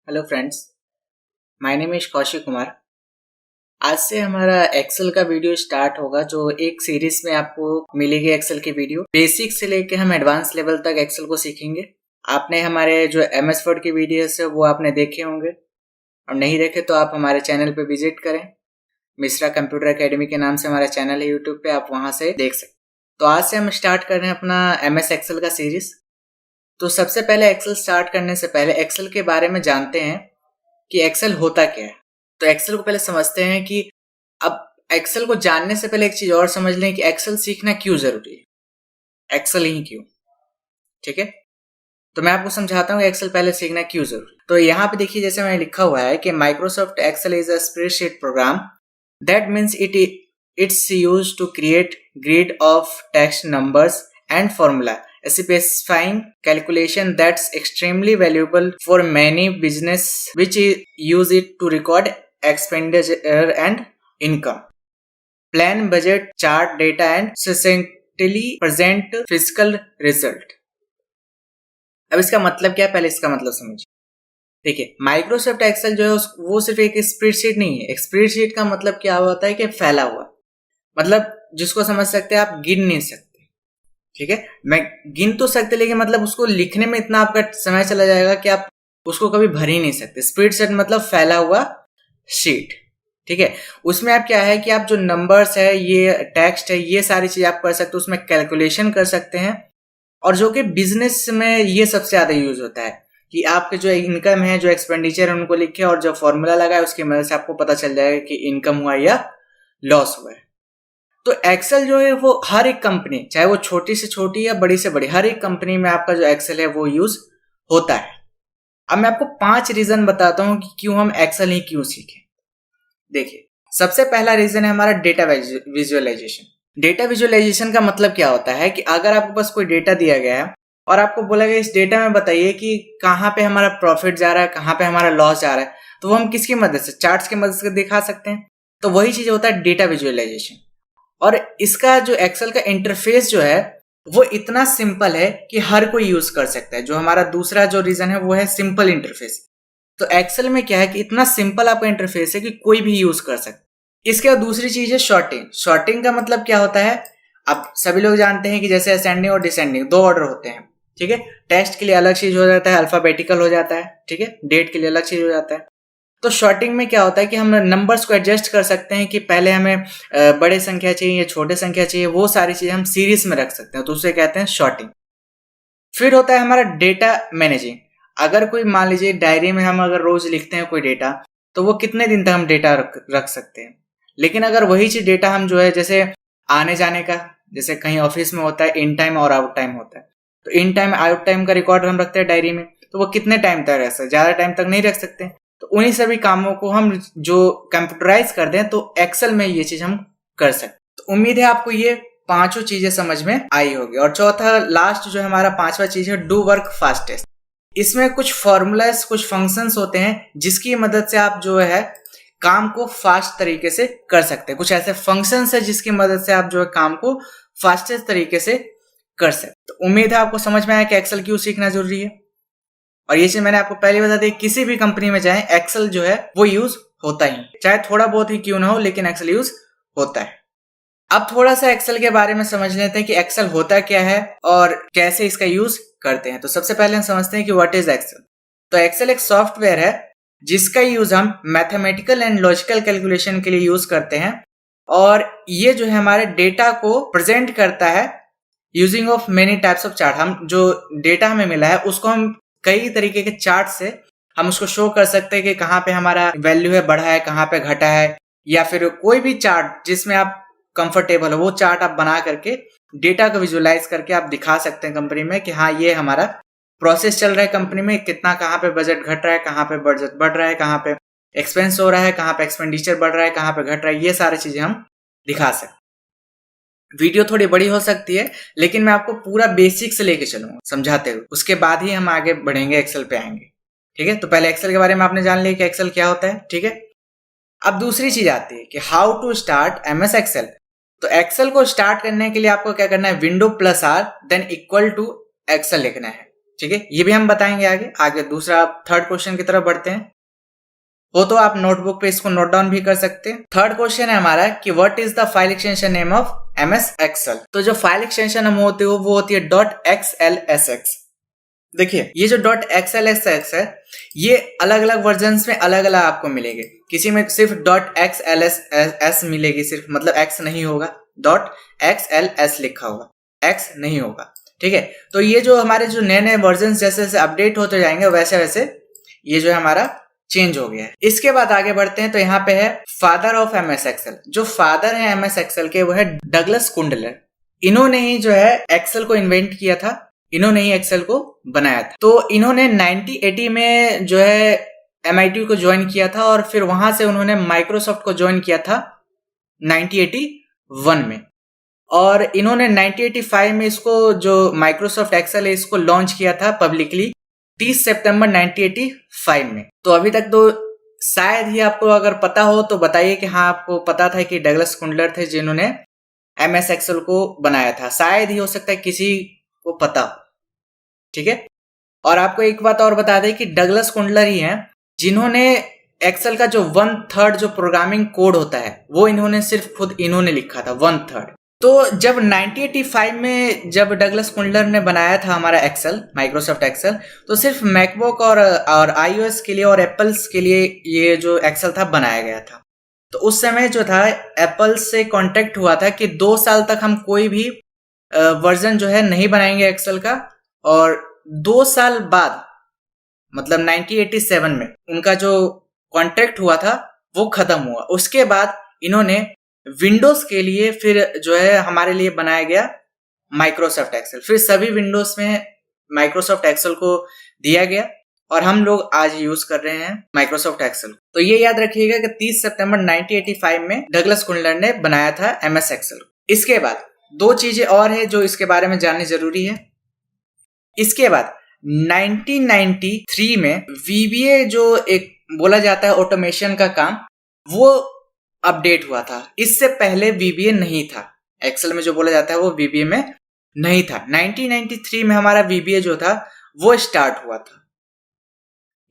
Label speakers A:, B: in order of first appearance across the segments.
A: Hello friends, my name is Kaushik Kumar. आज से हमारा एक्सेल का वीडियो स्टार्ट होगा, जो एक सीरीज में आपको मिलेगी। एक्सेल की वीडियो बेसिक से लेके हम एडवांस लेवल तक एक्सेल को सीखेंगे। आपने हमारे जो एमएस वर्ड की वीडियोस है वो आपने देखे होंगे, और नहीं देखे तो आप हमारे चैनल पे विजिट करें। मिश्रा कंप्यूटर एकेडमी के नाम से हमारा चैनल है यूट्यूब पे, आप वहां से देख सकते। तो आज से हम स्टार्ट कर रहे हैं अपना एमएस एक्सेल का सीरीज। तो सबसे पहले एक्सेल स्टार्ट करने से पहले एक्सेल के बारे में जानते हैं कि एक्सेल होता क्या है। तो एक्सेल को पहले समझते हैं कि अब एक्सेल को जानने से पहले एक चीज और समझ लें कि एक्सेल सीखना क्यों जरूरी है, एक्सेल ही क्यों। ठीक है, तो मैं आपको समझाता हूँ एक्सेल पहले सीखना क्यों जरूरी। तो यहाँ पे देखिए, जैसे मैंने लिखा हुआ है कि Microsoft Excel is a spreadsheet program that means it's used to create grid of text, numbers and formula specifying calculation that's extremely valuable for many business which use it to record expenditure and income, plan budget, chart data and succinctly present fiscal result। अब इसका मतलब क्या है, पहले इसका मतलब समझिए। देखिए, माइक्रोसॉफ्ट एक्सेल जो है वो सिर्फ एक स्प्रेडशीट नहीं है। स्प्रेडशीट का मतलब क्या होता है कि फैला हुआ, मतलब जिसको समझ सकते हैं आप गिन नहीं सकते। ठीक है, मैं गिन तो सकते, लेकिन मतलब उसको लिखने में इतना आपका समय चला जाएगा कि आप उसको कभी भर ही नहीं सकते। स्प्रेडशीट मतलब फैला हुआ शीट। ठीक है, उसमें आप क्या है कि आप जो नंबर्स है, ये टेक्स्ट है, ये सारी चीज आप कर सकते हो, उसमें कैलकुलेशन कर सकते हैं। और जो कि बिजनेस में ये सबसे ज्यादा यूज होता है कि आपके जो इनकम है, जो एक्सपेंडिचर है, उनको लिखे और जो फॉर्मूला लगा है उसकी मदद से आपको पता चल जाएगा कि इनकम हुआ या लॉस हुआ है। तो एक्सेल जो है वो हर एक कंपनी, चाहे वो छोटी से छोटी या बड़ी से बड़ी, हर एक कंपनी में आपका जो एक्सेल है वो यूज होता है। अब मैं आपको 5 रीजन बताता हूं कि क्यों हम एक्सेल ही क्यों सीखें। देखिए, सबसे पहला रीजन है हमारा डेटा विजुअलाइजेशन। डेटा विजुअलाइजेशन का मतलब क्या होता है कि अगर आपके पास कोई डेटा दिया गया है और आपको बोला गया इस डेटा में बताइए कि कहाँ पे हमारा प्रॉफिट जा रहा है, कहाँ पे हमारा लॉस जा रहा है, तो वो हम किसकी मदद से, चार्ट्स की मदद से दिखा सकते हैं। तो वही चीज होता है डेटा विजुअलाइजेशन। और इसका जो एक्सेल का इंटरफेस जो है वो इतना सिंपल है कि हर कोई यूज कर सकता है। जो हमारा दूसरा जो रीजन है वो है सिंपल इंटरफेस। तो एक्सेल में क्या है कि इतना सिंपल आपका इंटरफेस है कि कोई भी यूज कर सकता है। इसके बाद दूसरी चीज है शॉर्टिंग। शॉर्टिंग का मतलब क्या होता है, अब सभी लोग जानते हैं कि जैसे असेंडिंग और डिसेंडिंग 2 ऑर्डर होते हैं। ठीक है, टेक्स्ट के लिए अलग चीज हो जाता है, अल्फाबेटिकल हो जाता है। ठीक है, डेट के लिए अलग चीज हो जाता है। तो शॉर्टिंग में क्या होता है कि हम नंबर्स को एडजस्ट कर सकते हैं कि पहले हमें बड़े संख्या चाहिए या छोटे संख्या चाहिए, वो सारी चीजें हम सीरीज में रख सकते हैं, तो उसे कहते हैं शॉर्टिंग। फिर होता है हमारा डेटा मैनेजिंग। अगर कोई मान लीजिए डायरी में हम अगर रोज लिखते हैं कोई डेटा, तो वो कितने दिन तक हम डेटा रख सकते हैं। लेकिन अगर वही चीज डेटा हम जो है, जैसे आने जाने का, जैसे कहीं ऑफिस में होता है इन टाइम और आउट टाइम होता है, तो इन टाइम आउट टाइम का रिकॉर्ड हम रखते हैं डायरी में, तो वो कितने टाइम तक रख सकते, ज्यादा टाइम तक नहीं रख सकते। तो उन्हीं सभी कामों को हम जो कंप्यूटराइज कर दें तो एक्सेल में ये चीज हम कर सकते। तो उम्मीद है आपको ये 5 चीजें समझ में आई होगी। और चौथा लास्ट जो हमारा 5वां चीज है, डू वर्क फास्टेस्ट। इसमें कुछ फॉर्मूलाज, कुछ फंक्शंस होते हैं जिसकी मदद से आप जो है काम को फास्ट तरीके से कर सकते हैं। कुछ ऐसे फंक्शंस है जिसकी मदद से आप जो है काम को फास्टेस्ट तरीके से कर सकते। तो उम्मीद है आपको समझ में आया कि एक्सेल क्यों सीखना जरूरी है। और ये चीज मैंने आपको पहले बता दी, किसी भी कंपनी में जाए एक्सेल जो है वो यूज होता ही, चाहे थोड़ा बहुत ही क्यों ना हो, लेकिन एक्सेल यूज होता है। अब थोड़ा सा एक्सेल के बारे में समझ लेते हैं कि एक्सेल होता क्या है और कैसे इसका यूज करते हैं। तो सबसे पहले हम समझते हैं कि व्हाट इज एक्सेल। तो एक्सेल एक सॉफ्टवेयर है जिसका यूज हम मैथमेटिकल एंड लॉजिकल कैलकुलेशन के लिए यूज करते हैं। और ये जो है हमारे डेटा को प्रेजेंट करता है using of many types of chart. हम जो डेटा हमें मिला है उसको हम कई तरीके के चार्ट से हम उसको शो कर सकते हैं कि कहाँ पे हमारा वैल्यू है, बढ़ा है, कहाँ पे घटा है, या फिर कोई भी चार्ट जिसमें आप कंफर्टेबल हो, वो चार्ट आप बना करके डेटा को विजुअलाइज करके आप दिखा सकते हैं कंपनी में कि हाँ ये हमारा प्रोसेस चल रहा है कंपनी में, कितना कहाँ पे बजट घट रहा है, कहाँ पे बजट बढ़ रहा है, कहाँ पे एक्सपेंस हो रहा है, कहाँ पे एक्सपेंडिचर बढ़ रहा है, कहाँ पे घट रहा है, ये सारी चीजें हम दिखा सकते। वीडियो थोड़ी बड़ी हो सकती है, लेकिन मैं आपको पूरा बेसिक से लेके चलूंगा समझाते हुए, उसके बाद ही हम आगे बढ़ेंगे, एक्सेल पे आएंगे। ठीक है, तो पहले एक्सेल के बारे में आपने जान लिया कि एक्सेल क्या होता है। ठीक है, अब दूसरी चीज आती है कि how to start MS Excel. तो एक्सेल को स्टार्ट करने के लिए आपको क्या करना है, window +R then equal to Excel लिखना है। ठीक है, ये भी हम बताएंगे आगे। आगे दूसरा थर्ड क्वेश्चन की तरफ बढ़ते हैं। हो तो आप नोटबुक पे इसको नोट डाउन भी कर सकते हैं। थर्ड क्वेश्चन है हमारा कि what is the file extension name of MS Excel. तो जो फाइल एक्सटेंशन हम होती है वो होती है .xlsx। देखिए ये जो .xlsx है ये अलग अलग वर्जन में अलग अलग आपको मिलेंगे। किसी में सिर्फ .xls मिलेगी, सिर्फ मतलब x नहीं होगा, .xls लिखा होगा, x नहीं होगा। ठीक है, तो ये जो हमारे जो नए नए वर्जन जैसे जैसे अपडेट होते जाएंगे वैसे वैसे ये जो है हमारा चेंज हो गया है। इसके बाद आगे बढ़ते हैं तो यहाँ पे है फादर ऑफ एमएस एक्सेल। जो फादर है एमएस एक्सेल के वो है डगलस कुंडलर। इन्होंने ही जो है एक्सेल को इन्वेंट किया था, इन्होंने ही एक्सेल को बनाया था। तो इन्होंने 1980 में जो है MIT को ज्वाइन किया था और फिर वहां से उन्होंने माइक्रोसॉफ्ट को ज्वाइन किया था 1981 में। और इन्होंने 1985 में इसको जो माइक्रोसॉफ्ट एक्सेल है इसको लॉन्च किया था पब्लिकली 30 सितंबर 1985 में। तो अभी तक तो शायद ही आपको अगर पता हो तो बताइए कि हाँ आपको पता था कि डगलस कुंडलर थे जिन्होंने MS एक्सेल को बनाया था। शायद ही हो सकता है किसी को पता हो। ठीक है, और आपको एक बात और बता दें कि डगलस कुंडलर ही हैं जिन्होंने एक्सेल का जो 1/3 जो प्रोग्रामिंग कोड होता है वो इन्होंने सिर्फ खुद इन्होंने लिखा था 1/3। तो जब 1985 में जब डगलस कुंडलर ने बनाया था हमारा एक्सेल, माइक्रोसॉफ्ट एक्सेल, तो सिर्फ मैकबुक और iOS के लिए और एप्पल्स के लिए ये जो एक्सेल था बनाया गया था। तो उस समय जो था एप्पल से कांटेक्ट हुआ था कि 2 साल तक हम कोई भी वर्जन जो है नहीं बनाएंगे एक्सेल का, और 2 साल बाद मतलब 1987 में उनका जो कॉन्ट्रैक्ट हुआ था वो खत्म हुआ। उसके बाद इन्होंने विंडोज के लिए फिर जो है हमारे लिए बनाया गया माइक्रोसॉफ्ट एक्सेल। फिर सभी विंडोज में माइक्रोसॉफ्ट एक्सेल को दिया गया और हम लोग आज यूज कर रहे हैं माइक्रोसॉफ्ट एक्सेल। तो ये याद रखिएगा कि 30 सितंबर 1985 में डगलस कुंडलर ने बनाया था MS एक्सेल। इसके बाद 2 चीजें और है जो इसके बारे में जाननी जरूरी है। इसके बाद 1993 में VBA जो एक बोला जाता है ऑटोमेशन का काम, वो अपडेट हुआ था। इससे पहले VBA नहीं था, एक्सेल में जो बोला जाता है वो VBA में नहीं था। 1993 में हमारा VBA जो था वो स्टार्ट हुआ था,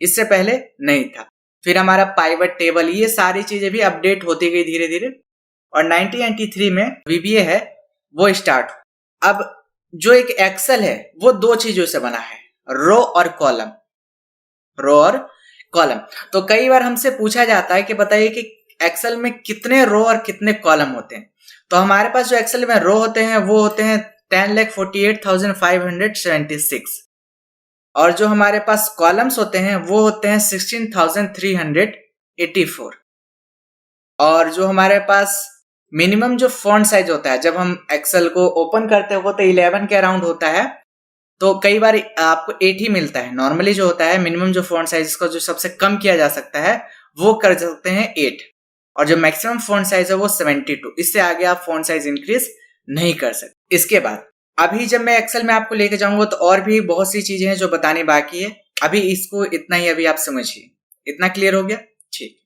A: इससे पहले नहीं था। फिर हमारा पाइवट टेबल, ये सारी चीजें भी अपडेट होती गई धीरे धीरे, और 1993 में VBA है वो स्टार्ट। अब जो एक एक्सेल है वो 2 चीजों से बना है, रो और कॉलम। रो और कॉलम। तो कई बार हमसे पूछा जाता है कि बताइए कि एक्सेल में कितने रो और कितने कॉलम होते हैं। तो हमारे पास जो एक्सेल में रो होते हैं वो होते हैं 10,48,576, और जो हमारे पास कॉलम्स होते हैं वो होते हैं 16,384। और जो हमारे पास मिनिमम जो फॉन्ट साइज होता है जब हम एक्सेल को ओपन करते हैं वो तो 11 के अराउंड होता है। तो कई बार आपको 8 ही मिलता है। नॉर्मली जो होता है मिनिमम जो फॉन्ट साइज इसका जो सबसे कम किया जा सकता है वो कर सकते हैं 8, और जो मैक्सिमम फॉन्ट साइज है वो 72। इससे आगे आप फॉन्ट साइज इंक्रीज नहीं कर सकते। इसके बाद अभी जब मैं एक्सेल में आपको लेके जाऊंगा तो और भी बहुत सी चीजें हैं जो बतानी बाकी है। अभी इसको इतना ही अभी आप समझिए। इतना क्लियर हो गया? ठीक।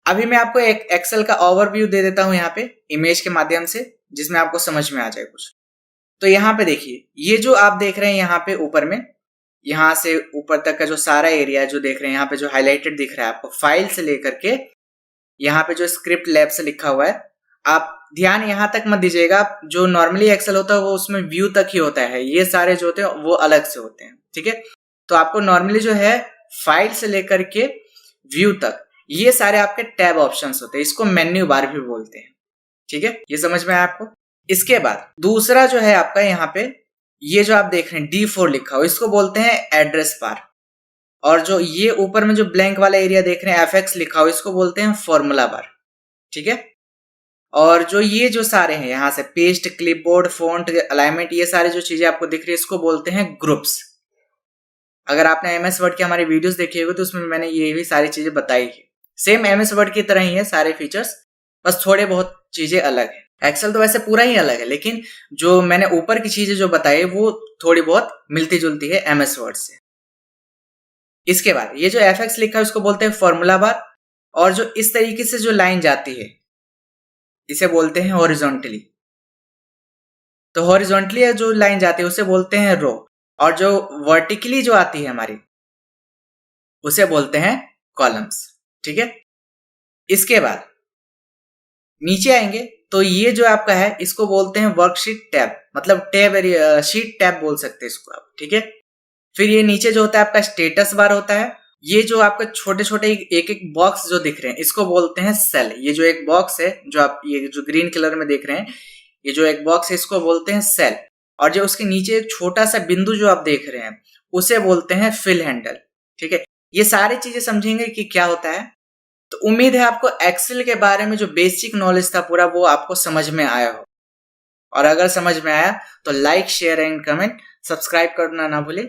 A: अभी मैं आपको एक एक्सेल का ओवरव्यू दे देता हूं यहाँ पे इमेज के माध्यम से, जिसमें आपको समझ में आ जाए कुछ। तो यहाँ पे देखिए, ये जो आप देख रहे हैं यहाँ पे ऊपर में, यहाँ से ऊपर तक का जो सारा एरिया जो देख रहे हैं यहाँ पे जो हाईलाइटेड दिख रहा है आपको, फाइल से लेकर के यहाँ पे जो स्क्रिप्ट लैब से लिखा हुआ है, आप ध्यान यहाँ तक मत दीजिएगा। जो नॉर्मली एक्सेल होता है वो उसमें व्यू तक ही होता है, ये सारे जो होते हैं वो अलग से होते हैं। ठीक है, तो आपको नॉर्मली जो है फाइल से लेकर के व्यू तक ये सारे आपके टैब ऑप्शंस होते हैं, इसको मेन्यू बार भी बोलते हैं। ठीक है, ये समझ में आया आपको? इसके बाद दूसरा जो है आपका यहाँ पे ये जो आप देख रहे हैं D4 लिखा हो, इसको बोलते हैं एड्रेस बार। और जो ये ऊपर में जो ब्लैंक वाला एरिया देख रहे हैं FX लिखा हो, इसको बोलते हैं फॉर्मूला बार। ठीक है, और जो ये जो सारे हैं यहाँ से पेस्ट, क्लिपबोर्ड, फॉन्ट, अलाइनमेंट, ये सारे जो चीजें आपको दिख रही है इसको बोलते हैं ग्रुप्स। अगर आपने MS वर्ड की हमारी वीडियोस देखी होगी तो उसमें मैंने ये भी सारी चीजें बताई है। सेम MS वर्ड की तरह ही है सारे फीचर्स, बस थोड़े बहुत चीजें अलग है। एक्सेल तो वैसे पूरा ही अलग है, लेकिन जो मैंने ऊपर की चीजें जो बताई वो थोड़ी बहुत मिलती जुलती है MS वर्ड से। इसके बाद ये जो FX लिखा है उसको बोलते हैं फॉर्मूला बार, और जो इस तरीके से जो लाइन जाती है इसे बोलते हैं हॉरिजॉन्टली। तो हॉरिजॉन्टली जो लाइन जाती है उसे बोलते हैं रो, और जो वर्टिकली जो आती है हमारी उसे बोलते हैं कॉलम्स। ठीक है, इसके बाद नीचे आएंगे तो ये जो आपका है इसको बोलते हैं वर्कशीट टैब, मतलब टैब शीट टैब बोल सकते हैं इसको आप। ठीक है, फिर ये नीचे जो होता है आपका स्टेटस बार होता है। ये जो आपका छोटे छोटे एक एक बॉक्स जो दिख रहे हैं इसको बोलते हैं सेल। ये जो एक बॉक्स है जो आप ये जो ग्रीन कलर में देख रहे हैं, ये जो एक बॉक्स है इसको बोलते हैं सेल। और जो उसके नीचे एक छोटा सा बिंदु जो आप देख रहे हैं उसे बोलते हैं फिल हैंडल। ठीक है, ये सारी चीजें समझेंगे कि क्या होता है। तो उम्मीद है आपको एक्सेल के बारे में जो बेसिक नॉलेज था पूरा वो आपको समझ में आया हो। और अगर समझ में आया तो like share and comment, subscribe करना ना भूलें।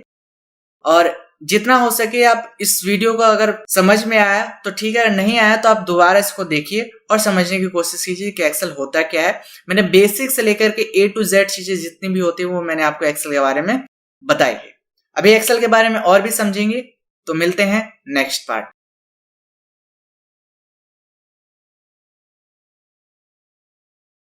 A: और जितना हो सके आप इस वीडियो को अगर समझ में आया तो ठीक है, अगर नहीं आया तो आप दोबारा इसको देखिए और समझने की कोशिश कीजिए कि एक्सेल होता क्या है। मैंने बेसिक से लेकर के A to Z चीजें जितनी भी होती है वो मैंने आपको एक्सेल के बारे में बताई है। अभी एक्सेल के बारे में और भी समझेंगे, तो मिलते हैं नेक्स्ट पार्ट।